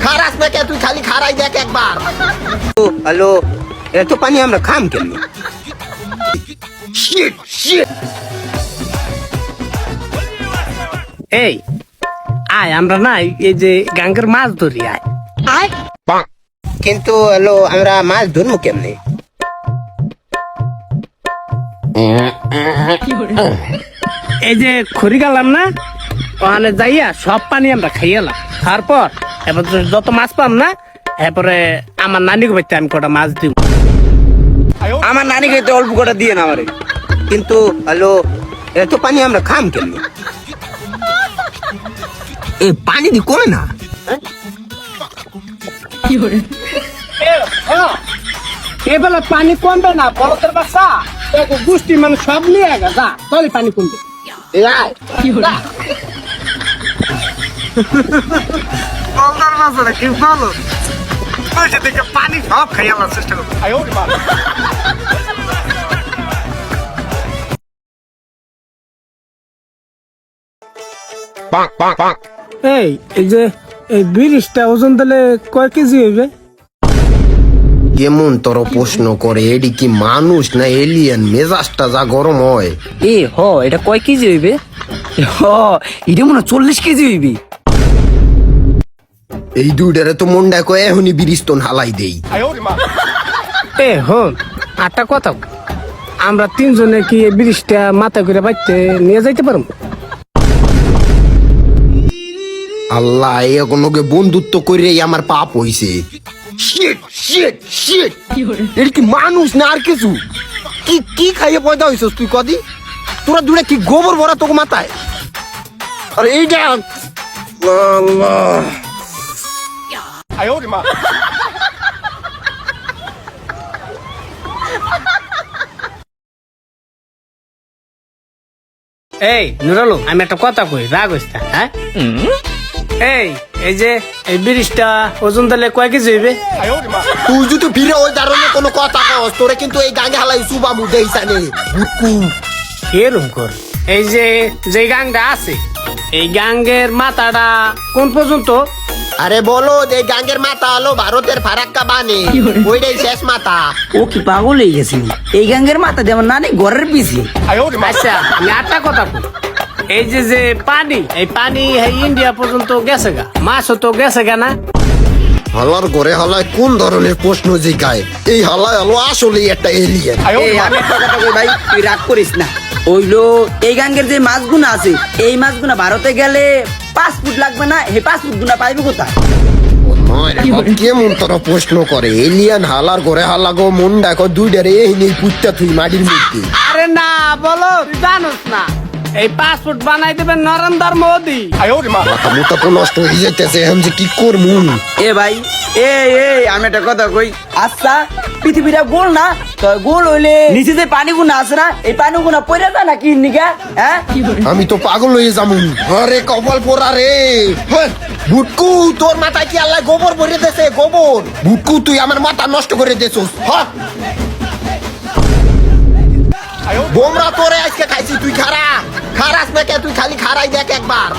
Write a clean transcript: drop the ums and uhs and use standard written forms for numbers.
খারাস না কে তুই খালি খারাই দেখ একবার। হ্যালো, এত পানি আমরা খাম কেমনি? Shit shit. এই আয় আমরা না এই যে গাঙ্গের মাছ ধরি আয়। কিন্তু হ্যালো আমরা মাছ ধরবো কেমনি? এই যে খড়ি গেলাম না ওখানে যাইয়া সব পানি আমরা খাইয়ালাম, তারপর এবার যত মাছ পাম না এরপরে আমার নানিকে বাড়িতে আমি কটা মাছ দিব। আমার নানিকে তো অল্প করে দিয়ে না আমারে। কিন্তু হ্যালো এত পানি আমরা খাম কেমনি? এ পানি দি কমে না। এবেলা পানি কমবে না, বলতের বাচ্চা গোষ্ঠী মানে সব নিয়ে গা যা তবে পানি কমবে। কি ভালো থেকে পানি সব খাইয়ালার চেষ্টা করবো। এই এই যে এই ব্রিজটা ওজন দিলে কয় কেজি হইবে? কেমন তোর প্রশ্ন করে, এডি কি মানুষ না এলিয়েন? মেজাজটা যা গরম হয়। এ হ এটা কয় কেজি হইবে? হ এটা মনে হয় 40 কেজি হইবে। এই দুইটারে তো মন ডাকো এখনই বিরিস্তন হালাই দেই। এ হন আটটা কথা, আমরা তিনজনে কি এই ব্রিজটা মাথা করে বাইতে নিয়ে যাইতে পারবো? আল্লাহ এগুলোকে বন্ধুত্ব করে আমার পাপ হইছে। Shit shit shit. এটা কি মানুষ না আর কিছু? কি কি খাইয়ে পয়দা হইছস তুই কদি? তোরা দুটা কি গোবর ভরা তোকে মাথায়? আরে এইটা আল্লাহ। এই নুরালু আমি একটা কথা কই, রাগ হইস না, হ্যাঁ? এই এই যে এই ব্রিজটা ওজন দিলে কয় কেজি হইবে? তুই যদি ফিরে ওই দাঁড়ানো কোনো কথা কস তোরে কিন্তু এই গাঙ্গে হালাই সুবা মুদে ইসানে বুকু। এরম কর, এই যে যে গাঙ্গটা আছে এই গাঙ্গের মাথাটা কোন পর্যন্ত? আরে বলো এই গাঙ্গের মাথা হলো ভারতের ফারাক্কা বানে, ওইটাই শেষ মাথা। ও কি পাগল হয়ে গেছে? এই গাঙ্গের মাথা দিয়ে আমার নানি ঘরের পিছে। আচ্ছা আমি আটটা কথা কই, এই যে যে পানি এই পানি এই ইন্ডিয়া পর্যন্ত গেছে গা, মাছও তো গেছে গা না? হালার ঘরে হালায় কোন ধরনের প্রশ্ন জিগায়? এই হালায় হলো আসলে একটা এলিয়েন। এই আমি একটা কথা কই ভাই, তুই রাগ করিস না। ওইলো এই গাঙ্গের যে মাছগুনা আছে এই মাছগুনা ভারতে গেলে 5 ফুট লাগবে না, এই 5 ফুট গুনা পাইবে কোথায়? কেমন তোরা প্রশ্ন করে? এলিয়ান হালার ঘরে হালা গো মন ডাকো দুইটারে এই নেই পুত্তা তুই মাটির মধ্যে। আরে না বলো, তুই জানোস না এই 5 ফুট বানাই দেবেন নরেন্দ্র মোদি। মাথা মুথা তো নষ্ট হয়ে যাইতেছে, এখন যে কি করবো? এ ভাই আমি একটা কথা কই, আচ্ছা পৃথিবীটা গোল না, তো গোল হইলে নিচে যে পানিগুনা আছে না এই পানিগুনা পড়ে যায় নাকি নিগা? হ্যাঁ আমি তো পাগল হয়ে যাবো। আরে কপাল পোড়া রে। ভুটকু তোর মাথায় কি আল্লাহ গোবর ভরে দেছে? গোবর ভুটকু তুই আমার মাথা নষ্ট করে দেছস। বোমরা তোরে আজকে খাইছি, তুই খারাস না কে তুই খালি খারাই দেখ একবার।